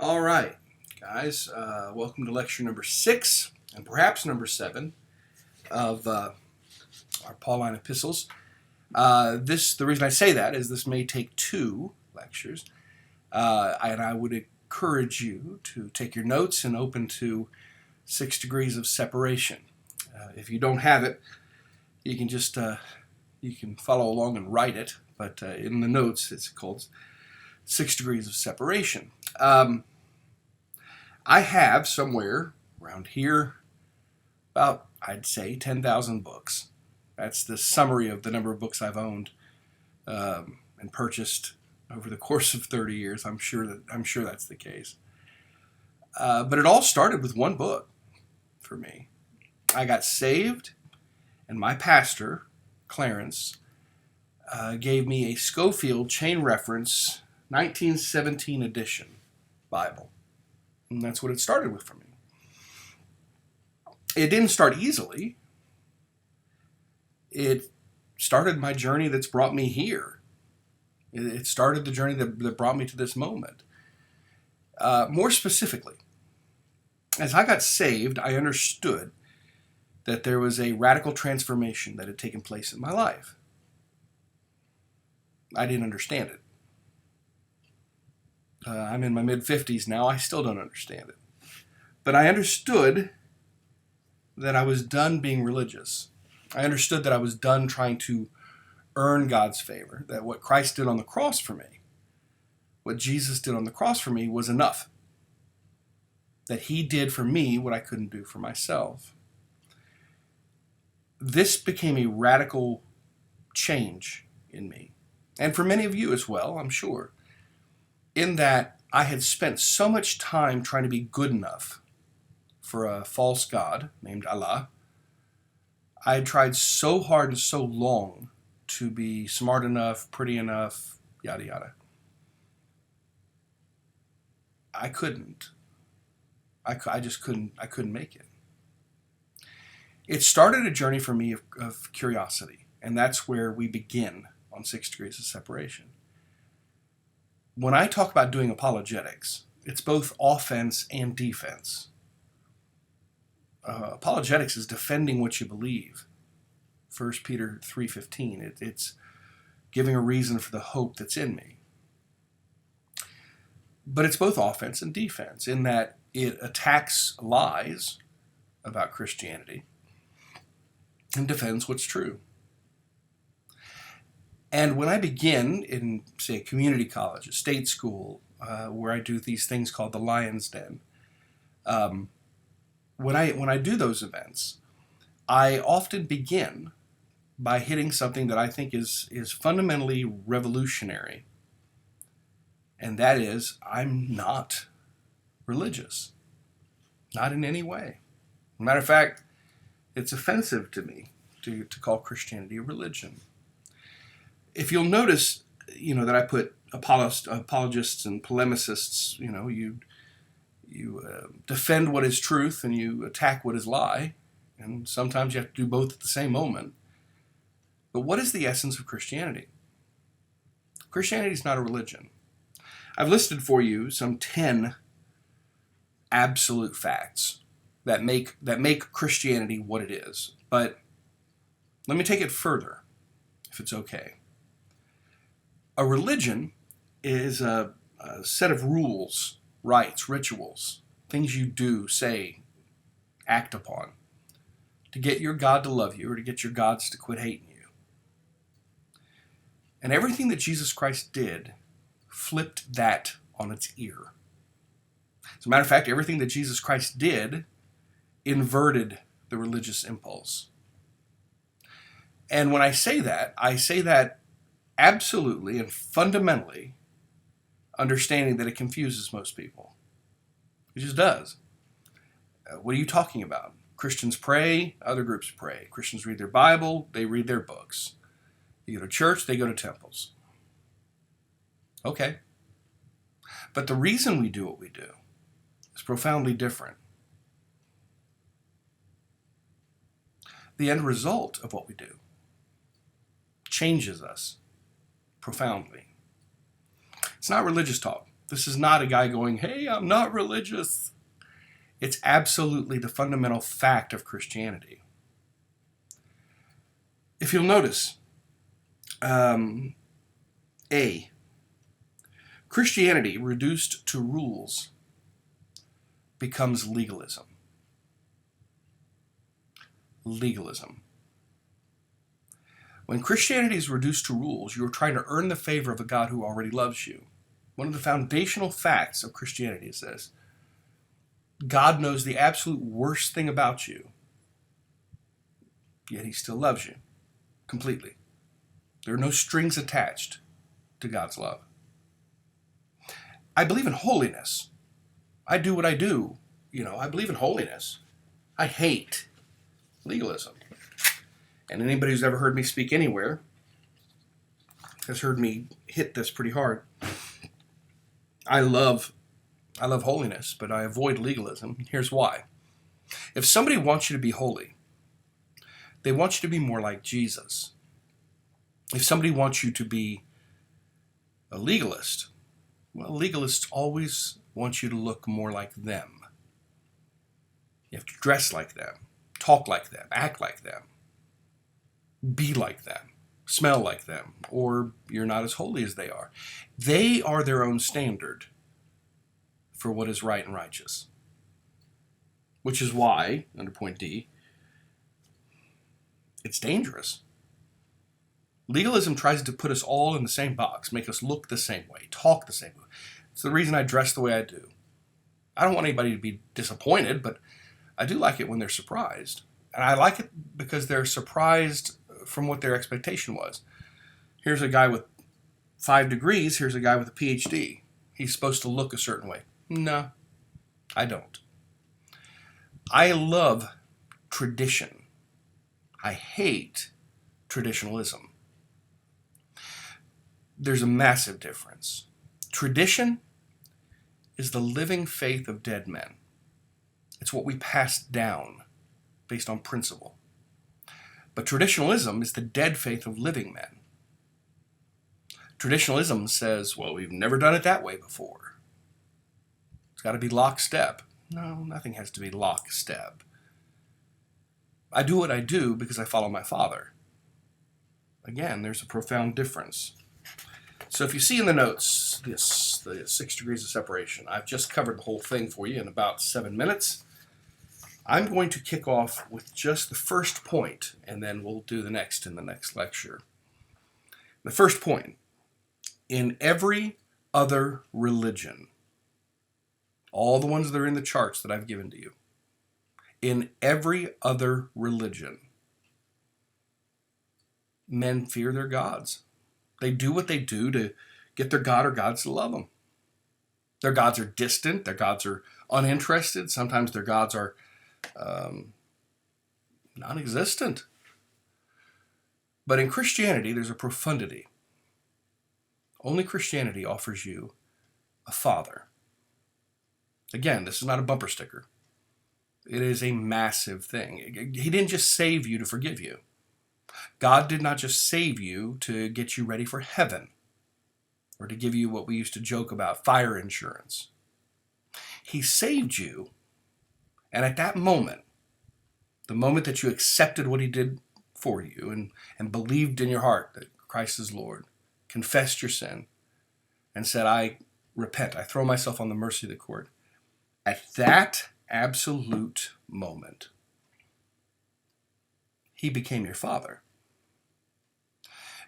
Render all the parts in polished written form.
All right, guys, welcome to lecture number 6 and perhaps number 7 of our Pauline epistles. The reason I say that is this may take 2 lectures, and I would encourage you to take your notes and open to 6 Degrees of Separation. If you don't have it, you can just you can follow along and write it, but in the notes it's called 6 Degrees of Separation. I have somewhere around here about, I'd say, 10,000 books. That's the summary of the number of books I've owned and purchased over the course of 30 years. I'm sure that's the case. But it all started with one book for me. I got saved, and my pastor, Clarence, gave me a Scofield Chain Reference 1917 edition Bible. And that's what it started with for me. It didn't start easily. It started my journey that's brought me here. It started the journey that brought me to this moment. More specifically, as I got saved, I understood that there was a radical transformation that had taken place in my life. I didn't understand it. I'm in my mid-50s now. I still don't understand it. But I understood that I was done being religious. I understood that I was done trying to earn God's favor, that what Christ did on the cross for me, what Jesus did on the cross for me was enough. That he did for me what I couldn't do for myself. This became a radical change in me, and for many of you as well, I'm sure. In that I had spent so much time trying to be good enough for a false god named Allah. I had tried so hard and so long to be smart enough, pretty enough, yada yada. I couldn't. I just couldn't. I couldn't make it. It started a journey for me of curiosity, and that's where we begin on 6 Degrees of Separation. When I talk about doing apologetics, it's both offense and defense. Apologetics is defending what you believe. 1 Peter 3:15. It's giving a reason for the hope that's in me. But it's both offense and defense in that it attacks lies about Christianity and defends what's true. And when I begin in, say, a community college, a state school, where I do these things called the Lion's Den, when I do those events, I often begin by hitting something that I think is fundamentally revolutionary, and that is I'm not religious, not in any way. As a matter of fact, it's offensive to me to call Christianity a religion. If you'll notice, that I put apologists and polemicists, you defend what is truth and you attack what is lie, and sometimes you have to do both at the same moment. But what is the essence of Christianity? Christianity is not a religion. I've listed for you some 10 absolute facts that make Christianity what it is. But let me take it further, if it's okay. A religion is a set of rules, rites, rituals, things you do, say, act upon to get your God to love you or to get your gods to quit hating you. And everything that Jesus Christ did flipped that on its ear. As a matter of fact, everything that Jesus Christ did inverted the religious impulse. And when I say that absolutely and fundamentally understanding that it confuses most people. It just does. What are you talking about? Christians pray, other groups pray. Christians read their Bible, they read their books. They go to church, they go to temples. Okay. But the reason we do what we do is profoundly different. The end result of what we do changes us profoundly. It's not religious talk. This is not a guy going, hey, I'm not religious. It's absolutely the fundamental fact of Christianity. If you'll notice, Christianity reduced to rules becomes legalism. Legalism. When Christianity is reduced to rules, you are trying to earn the favor of a God who already loves you. One of the foundational facts of Christianity is this: God knows the absolute worst thing about you, yet he still loves you completely. There are no strings attached to God's love. I believe in holiness. I do what I do. I believe in holiness. I hate legalism. And anybody who's ever heard me speak anywhere has heard me hit this pretty hard. I love holiness, but I avoid legalism. Here's why. If somebody wants you to be holy, they want you to be more like Jesus. If somebody wants you to be a legalist, well, legalists always want you to look more like them. You have to dress like them, talk like them, act like them, be like them, smell like them, or you're not as holy as they are. They are their own standard for what is right and righteous. Which is why, under point D, it's dangerous. Legalism tries to put us all in the same box, make us look the same way, talk the same way. It's the reason I dress the way I do. I don't want anybody to be disappointed, but I do like it when they're surprised. And I like it because they're surprised from what their expectation was. Here's a guy with 5 degrees, here's a guy with a PhD. He's supposed to look a certain way. No, I don't. I love tradition. I hate traditionalism. There's a massive difference. Tradition is the living faith of dead men. It's what we pass down based on principle. But traditionalism is the dead faith of living men. Traditionalism says, well, we've never done it that way before. It's got to be lockstep. No, nothing has to be lockstep. I do what I do because I follow my Father. Again, there's a profound difference. So if you see in the notes, the 6 degrees of separation, I've just covered the whole thing for you in about 7 minutes. I'm going to kick off with just the first point, and then we'll do the next in the next lecture. The first point: in every other religion, all the ones that are in the charts that I've given to you, in every other religion, men fear their gods. They do what they do to get their god or gods to love them. Their gods are distant. Their gods are uninterested. Sometimes their gods are non-existent. But in Christianity, there's a profundity. Only Christianity offers you a father. Again, this is not a bumper sticker. It is a massive thing. He didn't just save you to forgive you. God did not just save you to get you ready for heaven or to give you what we used to joke about, fire insurance. He saved you, and at that moment, the moment that you accepted what he did for you and believed in your heart that Christ is Lord, confessed your sin, and said, I repent, I throw myself on the mercy of the court, at that absolute moment, he became your father.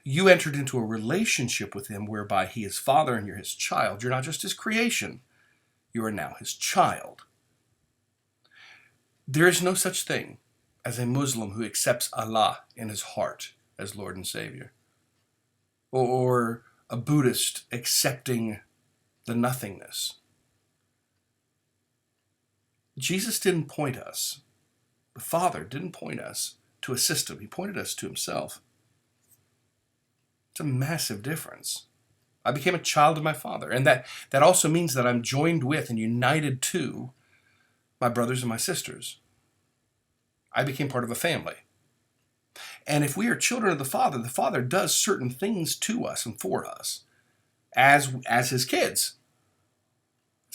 You entered into a relationship with him whereby he is father and you're his child. You're not just his creation. You are now his child. There is no such thing as a Muslim who accepts Allah in his heart as Lord and Savior, or a Buddhist accepting the nothingness. Jesus didn't point us. The Father didn't point us to a system. He pointed us to himself. It's a massive difference. I became a child of my Father. And that also means that I'm joined with and united to my brothers and my sisters. I became part of a family. And if we are children of the Father does certain things to us and for us as his kids.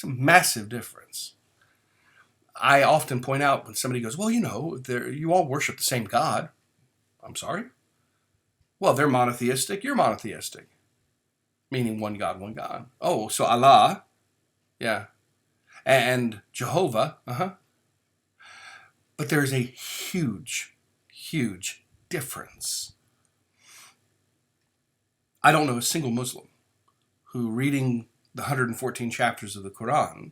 a massive difference. I often point out when somebody goes, well, you all worship the same God. I'm sorry? Well, they're monotheistic, you're monotheistic. Meaning one God, one God. Oh, so Allah, yeah. And Jehovah, But there's a huge, huge difference. I don't know a single Muslim who, reading the 114 chapters of the Quran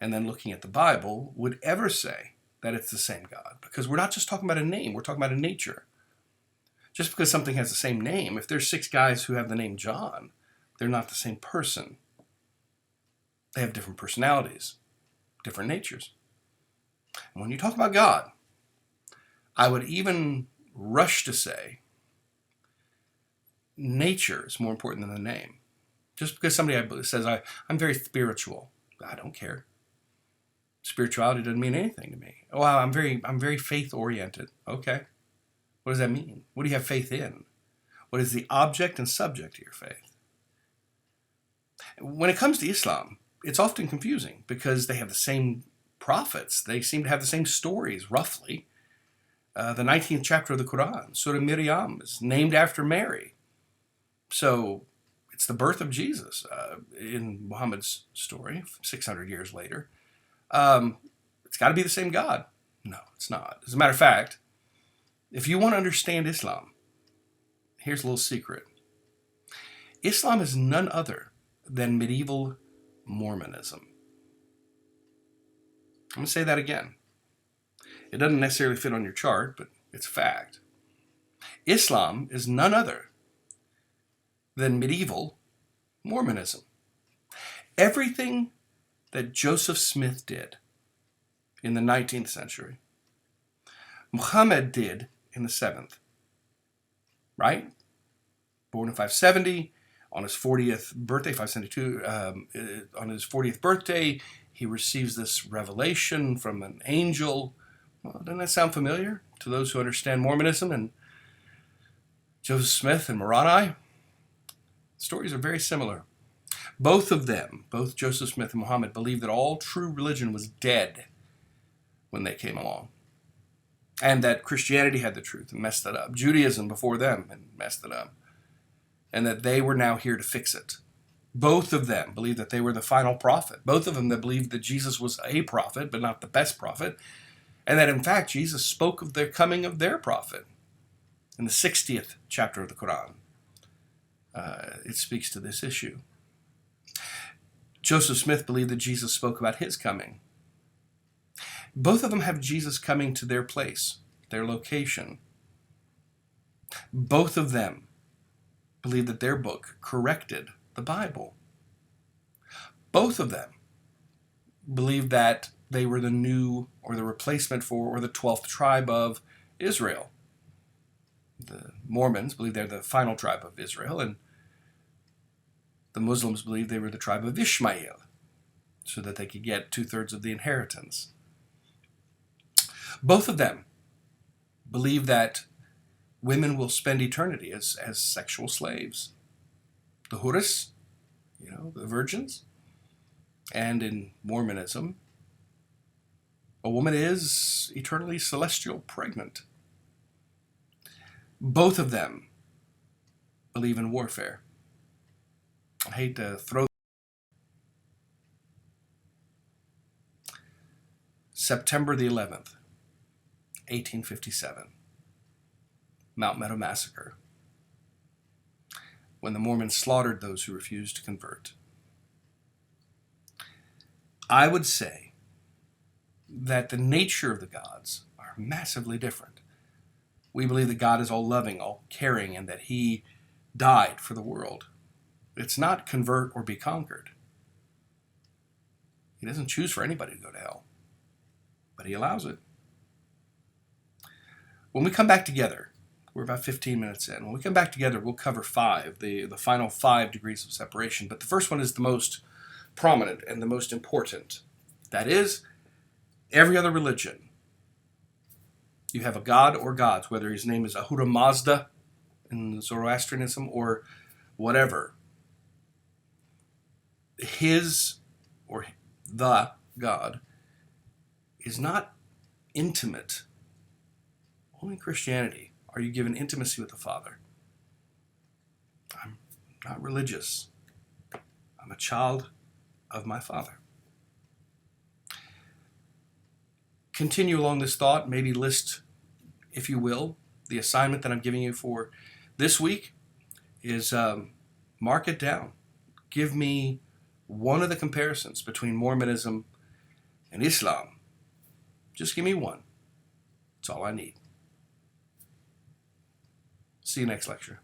and then looking at the Bible, would ever say that it's the same God. Because we're not just talking about a name, we're talking about a nature. Just because something has the same name, if there's 6 guys who have the name John, they're not the same person. They have different personalities, different natures. And when you talk about God, I would even rush to say nature is more important than the name. Just because somebody says, I'm very spiritual, I don't care. Spirituality doesn't mean anything to me. Oh, I'm very faith-oriented. Okay. What does that mean? What do you have faith in? What is the object and subject of your faith? When it comes to Islam, it's often confusing because they have the same prophets. They seem to have the same stories, roughly. The 19th chapter of the Quran, Surah Maryam, is named after Mary. So it's the birth of Jesus in Muhammad's story, 600 years later. It's got to be the same God. No, it's not. As a matter of fact, if you want to understand Islam, here's a little secret. Islam is none other than medieval Mormonism. I'm going to say that again. It doesn't necessarily fit on your chart, but it's a fact. Islam is none other than medieval Mormonism. Everything that Joseph Smith did in the 19th century, Muhammad did in the 7th. Right? Born in 570, on his 40th birthday, 572, on his 40th birthday, he receives this revelation from an angel. Well, doesn't that sound familiar to those who understand Mormonism and Joseph Smith and Moroni? Stories are very similar. Both of them, both Joseph Smith and Muhammad, believed that all true religion was dead when they came along. And that Christianity had the truth and messed it up. Judaism before them and messed it up. And that they were now here to fix it. Both of them believed that they were the final prophet. Both of them that believed that Jesus was a prophet, but not the best prophet. And that in fact, Jesus spoke of the coming of their prophet. In the 60th chapter of the Quran, it speaks to this issue. Joseph Smith believed that Jesus spoke about his coming. Both of them have Jesus coming to their place, their location. Both of them believe that their book corrected the Bible. Both of them believe that they were the new or the replacement for or the 12th tribe of Israel. The Mormons believe they're the final tribe of Israel, and the Muslims believe they were the tribe of Ishmael, so that they could get 2/3 of the inheritance. Both of them believe that women will spend eternity as sexual slaves. The Huris, the virgins. And in Mormonism, a woman is eternally celestial pregnant. Both of them believe in warfare. I hate to throw. September the 11th, 1857. Mount Meadow Massacre. When the Mormons slaughtered those who refused to convert. I would say that the nature of the gods are massively different. We believe that God is all loving, all caring, and that he died for the world. It's not convert or be conquered. He doesn't choose for anybody to go to hell, but he allows it. When we come back together, we're about 15 minutes in. When we come back together, we'll cover 5, the final 5 degrees of separation. But the first one is the most prominent and the most important. That is, every other religion, you have a god or gods, whether his name is Ahura Mazda in Zoroastrianism or whatever. His or the God, is not intimate. Only in Christianity are you given intimacy with the Father. I'm not religious. I'm a child of my Father. Continue along this thought. Maybe list, if you will, the assignment that I'm giving you for this week is mark it down. Give me one of the comparisons between Mormonism and Islam. Just give me one. That's all I need. See you next lecture.